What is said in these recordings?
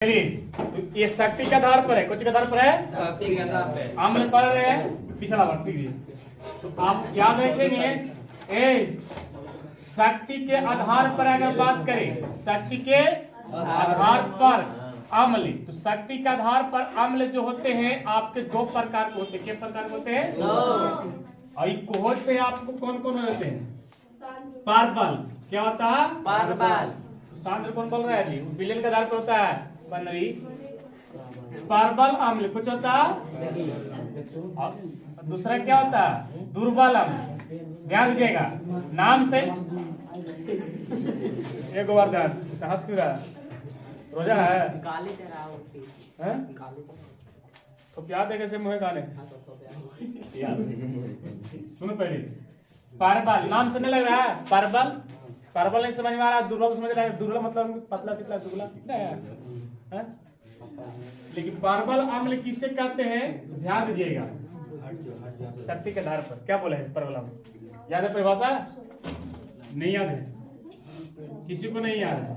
चलिए, तो ये शक्ति के आधार पर है, कुछ के आधार पर है, शक्ति के आधार पे अम्ल पढ़ रहे हैं पिछला बार, ठीक है। तो आप याद रखेंगे, शक्ति के आधार पर अगर बात करें, शक्ति के आधार पर अम्ल, तो शक्ति के आधार पर अम्ल जो होते हैं आपके दो प्रकार के होते हैं। कितने प्रकार के होते हैं? और ये होते हैं आपको कौन कौन होते हैं? पारबल। क्या होता है? पारबल। तो सांद्र कौन बोल रहा है जी? विलयन के आधार पर होता है बनरी पारबल अम्ल। कुछ होता है, दूसरा क्या होता है? दुर्बल अम्ल। ध्यान दीजिएगा नाम से। एक गोवर्धन हंस क्यों रहा? रोजा है? तो क्या दे कैसे मुँह गाने? सुनो पहले, पारबल नाम से नहीं लग रहा है? पारबल, पारबल नहीं समझ में आ रहा? दुर्बल समझ रहा है? दुर्बल मतलब पतला तितला दुबला है? लेकिन पारबल अम्ल किससे कहते हैं? ध्यान दीजिएगा, शक्ति के आधार पर। क्या बोले हैं पारबल अम्ल? याद है परिभाषा? नहीं याद है? किसी को नहीं याद है?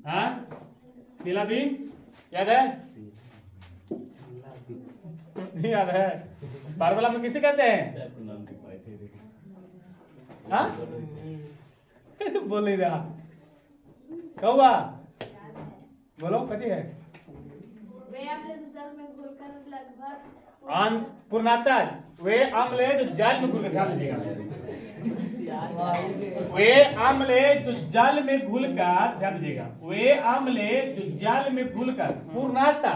हाँ, शीला दी याद है? नहीं याद है? पारबल अम्ल किसे कहते हैं? हाँ? बोल नहीं रहा, कौवा बोलो। कथी है? वे अम्ल जो जल में घुलकर लगभग अंश पूर्णता, वे अम्ल जो जल में घुलकर, ध्यान दीजिएगा, वे अम्ल जो जल में घुलकर, ध्यान दीजिएगा, वे अम्ल जो जल में घुलकर पूर्णता,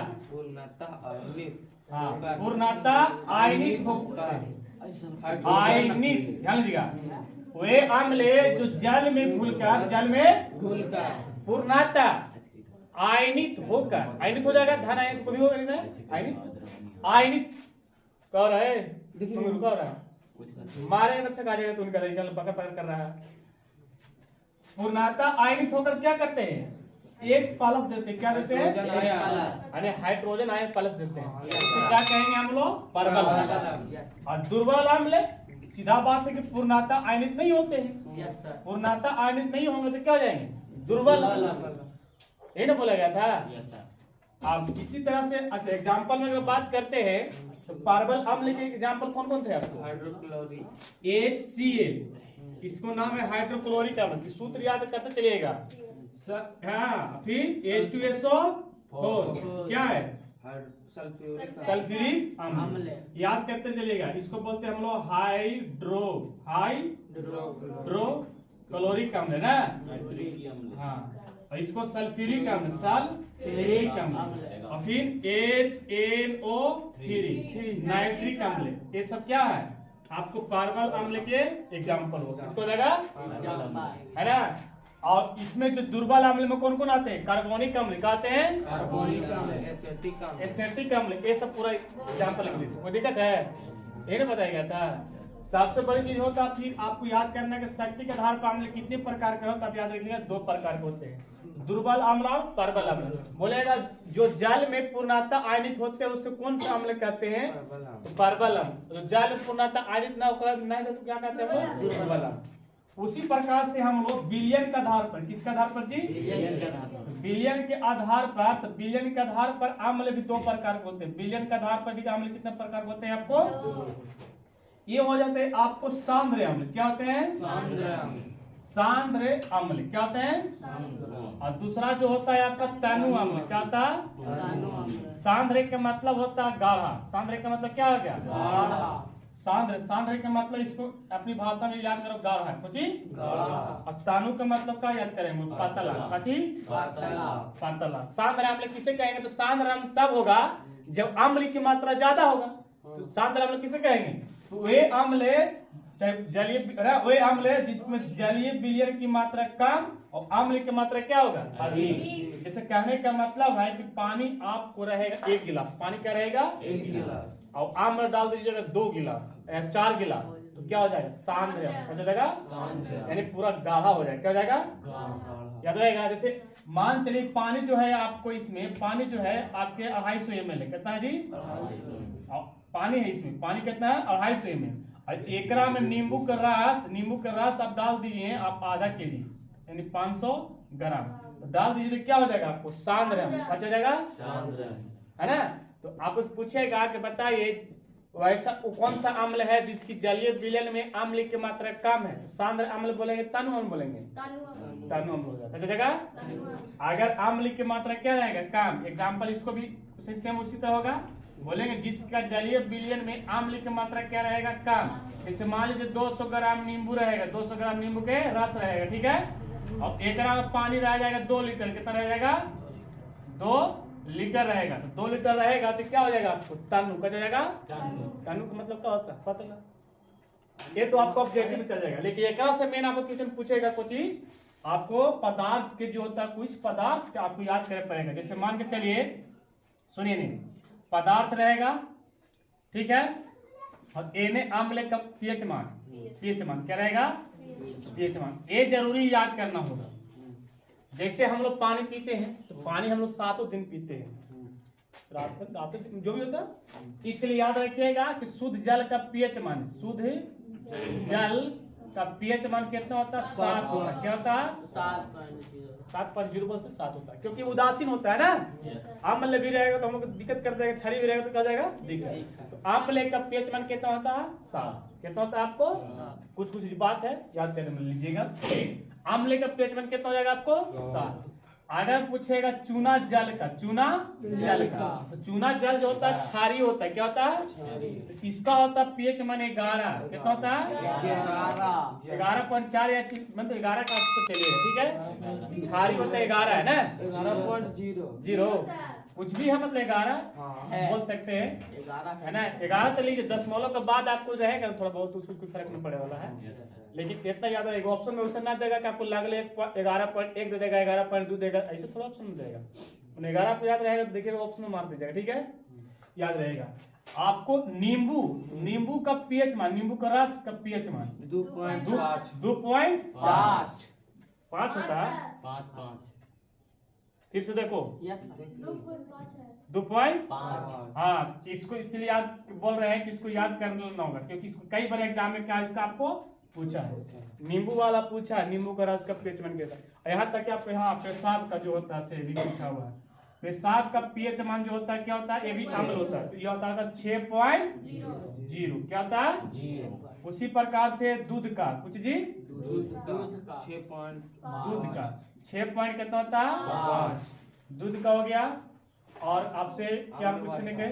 हाँ पूर्णता आयनित होकर, आयनित, ध्यान दीजिएगा, वे अम्ल जो जल में घुलकर, जल में घुलकर पूर्णता आयनित होकर, आयनित हो जाएगा, धन आयनित को भी होगा ना, आयनित, आयनित कह रहा है, तुम रुका रहा है, मारे न फेंका जाएगा तो उनका निकल पकड़ पकड़ कर रहा है। पूर्णता आयनित होकर क्या करते हैं? एक प्लस देते हैं। क्या देते हैं? यानी हाइड्रोजन आयन प्लस देते हैं। क्या कहेंगे हम लोग? पारबल। और दुर्बल अम्ल, सीधा बात है कि पूर्णता आयनित नहीं होते हैं। पूर्णता आयनित नहीं होंगे तो क्या हो जाएंगे? दुर्बल। यही ना बोला गया था। अब इसी तरह से अच्छा एग्जाम्पल में अगर बात करते हैं तो पारबल अम्ल के एग्जाम्पल कौन कौन थे आपको? हाइड्रोक्लोरिक, HCl, इसको नाम है हाइड्रोक्लोरिक अम्ल। सूत्र याद करते चलिएगा। हाँ, फिर H2SO4 क्या है? सल्फ्यूरिक अम्ल। याद करते चलिएगा, इसको बोलते हैं हम लोग हाइड्रोक्लोरिक अम्ल ना। हाँ, और इसको सल्फ्यूरिक अम्ल, सल्फ्यूरिक अम्ल। और फिर HNO3 नाइट्रिक अम्ल। ये सब क्या है? आपको पारबल अम्ल के एग्जाम्पल होगा, इसको लगा है ना। और इसमें जो दुर्बल अम्ल में कौन कौन आते हैं? कार्बोनिक अम्ल कहते हैं, कार्बोनिक अम्ल, एसिटिक अम्ल, एसिटिक अम्ल। ये सब पूरा एग्जाम्पल लिख लीजिए। कोई दिक्कत है? ये ना बताया गया था। सबसे बड़ी चीज होता है फिर आपको याद करना कि शक्ति के आधार पर अम्ल कितने प्रकार के होते हैं? आप याद रखिएगा, दो प्रकार के होते हैं, दुर्बल अम्ल और पारबल अम्ल। बोलेगा जो जल में पूर्णता आयनित होते हैं उससे कौन सा अम्ल कहते हैं? पारबल अम्ल। तो जल में पूर्णता आयनित ना होकर नहीं तो क्या कहते हैं? दुर्बल अम्ल। उसी प्रकार से हम लोग विलयन के आधार पर, किसके आधार पर जी? विलयन के आधार पर। तो विलयन के आधार पर अम्ल भी दो प्रकार के होते हैं। विलयन के आधार पर भी अम्ल कितने प्रकार के होते हैं आपको? ये हो जाते हैं आपको सांद्र अम्ल। क्या होते हैं? सांद्र अम्ल। क्या होते हैं? और दूसरा जो होता है आपका तनु अम्ल। क्या होता है? सांद्र का मतलब होता है गाढ़ा। सांद्र का मतलब क्या हो गया? गाढ़ा। सांद्र, सांद्र का मतलब इसको अपनी भाषा में याद करो, गाढ़ा है कुछ। और तानु का मतलब क्या याद करेंगे? पतला। पतला। सांद्र अम्ल किसे कहेंगे? तो सांद्र अम्ल तब होगा जब अम्ल की मात्रा ज्यादा होगा। तो सांद्र अम्ल किसे कहेंगे? तो वे अम्ल जलीय, वे अम्ल जिसमें जलीय विलयन की मात्रा कम और अम्ल की मात्रा क्या होगा? अधिक। जैसे कहने का मतलब है कि पानी आपको रहेगा 1 गिलास, पानी क्या रहेगा? 1 गिलास, और अम्ल डाल दीजिएगा 2 गिलास या 4 गिलास, तो क्या हो जाएगा? सांद्र हो जाएगा, यानी पूरा गाढ़ा हो जाएगा। क्या हो जाएगा? याद रहेगा। जैसे मान चलिए पानी जो है आपको, इसमें पानी जो है आपके 250 ml है। कितना है जी? पानी है इसमें, पानी कितना है? 250 ml। एकरा में नींबू का रस आप डाल दिए आप आधा केजी, यानी 500 ग्राम। डाल दीजिए तो क्या हो जाएगा आपको सांद्र अम्ल, क्या हो जाएगा सांद्र है ना। तो आप उससे पूछेगा कि बताइए वैसा कौन सा अम्ल है जिसकी जलीय विलयन में अम्ल की मात्रा कम है, तो सांद्र अम्ल बोलेंगे तनु अम्ल बोलेंगे, तनु अम्ल हो जाता है। जगह अगर अम्ल की मात्रा क्या रहेगा कम, एग्जाम्पल इसको भी सेम उसी तरह होगा, बोलेंगे जिसका जलीय विलयन में अम्ल की मात्रा क्या रहेगा कम। जैसे मान लीजिए 200 ग्राम नींबू रहेगा, 200 ग्राम नींबू के रस रहेगा, ठीक है, और 1 ग्राम पानी रह जाएगा 2 लीटर, कितना रह जाएगा 2 लीटर रहेगा, तो 2 लीटर रहेगा तो क्या हो जाएगा आपको तनु, क्या हो जाएगा तनु का मतलब क्या होता है पता ना, ये तो आपको ऑब्जेक्टिव में चल जाएगा। लेकिन एक से मेन आपको क्वेश्चन पूछेगा कुछ ही, आपको पदार्थ के जो होता है कुछ पदार्थ आपको याद करना पड़ेगा। जैसे मान के चलिए, सुनिए नहीं, पदार्थ रहेगा, ठीक है, और ए में अम्ल का पीएच मान, क्या रहेगा पीएच मान, ये जरूरी याद करना होगा। जैसे हम लोग पानी पीते हैं तो पानी हम लोग 7 दिन पीते हैं, रात जो भी होता है, इसलिए याद रखिएगा कि शुद्ध जल का पीएच मान, शुद्ध जल का पीएच मान कितना होता है 7 होता है, क्या होता है 7.0 से 7 होता है, क्योंकि उदासीन होता है ना। अम्ल भी रहेगा तो हम लोग दिक्कत कर देगा, क्षारीय भी रहेगा तो क्या हो जाएगा दिक्कत। तो अम्ल का पीएच मान कितना होता है 7, कितना होता है आपको कुछ बात है याद करने में लीजिएगा। अम्ल का पीएच मान कितना हो जाएगा आपको 7। अगर पूछेगा चूना जल का, तो चूना जल जो होता है क्षारीय होता है, क्या होता है, तो इसका होता है पीएच मान 11, कितना होता है 11.4 या मतलब 11 का आपको चलेगा, ठीक है, क्षारीय होता है 11 है ना, 11.0 कुछ भी है मतलब 11 बोल सकते हैं, है ना। 11 तो लीजिए, दशमलव के बाद आपको रहेगा थोड़ा बहुत, उसको कोई फर्क नहीं पड़ने वाला है, लेकिन इतना याद है ऑप्शन में वैसा ना देगा कि आपको लागले 11.1 दे देगा, 11.2 देगा, ऐसे थोड़ा ऑप्शन में देगा। 11 को याद रहेगा तो देखिएगा ऑप्शन में मार दीजिएगा, ठीक है, याद रहेगा। आपको नींबू का पीएच मान, नींबू का रस का पीएच मान 2.5 होता है। 5 फिर से देखो 2.5, हाँ, इसको इसलिए याद बोल रहे हैं कि इसको याद कर लेना होगा, क्योंकि इसको कई बार एग्जाम में क्या इसका आपको पूछा है, नींबू वाला पूछा, नींबू का रस का पीएच मान कितना, यहाँ तक कि आपको यहाँ पेशाब का जो होता है भी पूछा हुआ है, पेशाब का पीएच मान जो होता है क्या होता है, ये भी अम्ल होता है, तो ये होता है 6.0, क्या होता है 0। उसी प्रकार से दूध का कुछ जी, दूध का 6 पॉइंट कितना होता है 5, दूध का हो गया। और आपसे क्या पूछने के,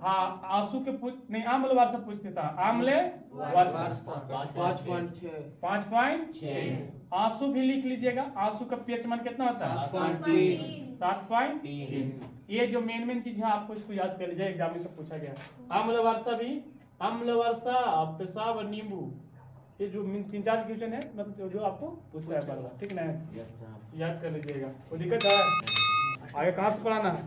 हाँ आंसू के नहीं अम्ल वर्षा पूछते था, अम्ल वर्षा 5.6, आंसू भी लिख लीजिएगा, आंसू का पीएच मान कितना होता है 7.3। ये जो मेन चीज है आपको इसको याद कर लीजिए, एग्जाम में से पूछा गया। अम्ल वर्षा भी, अम्ल वर्षा, पेशाब और नींबू, ये जो 3-4 क्वेश्चन है मतलब जो आपको पूछता है बार बार, ठीक ना, याद कर लीजिएगा। वो दिक्कत है आगे कहाँ से पढ़ाना है।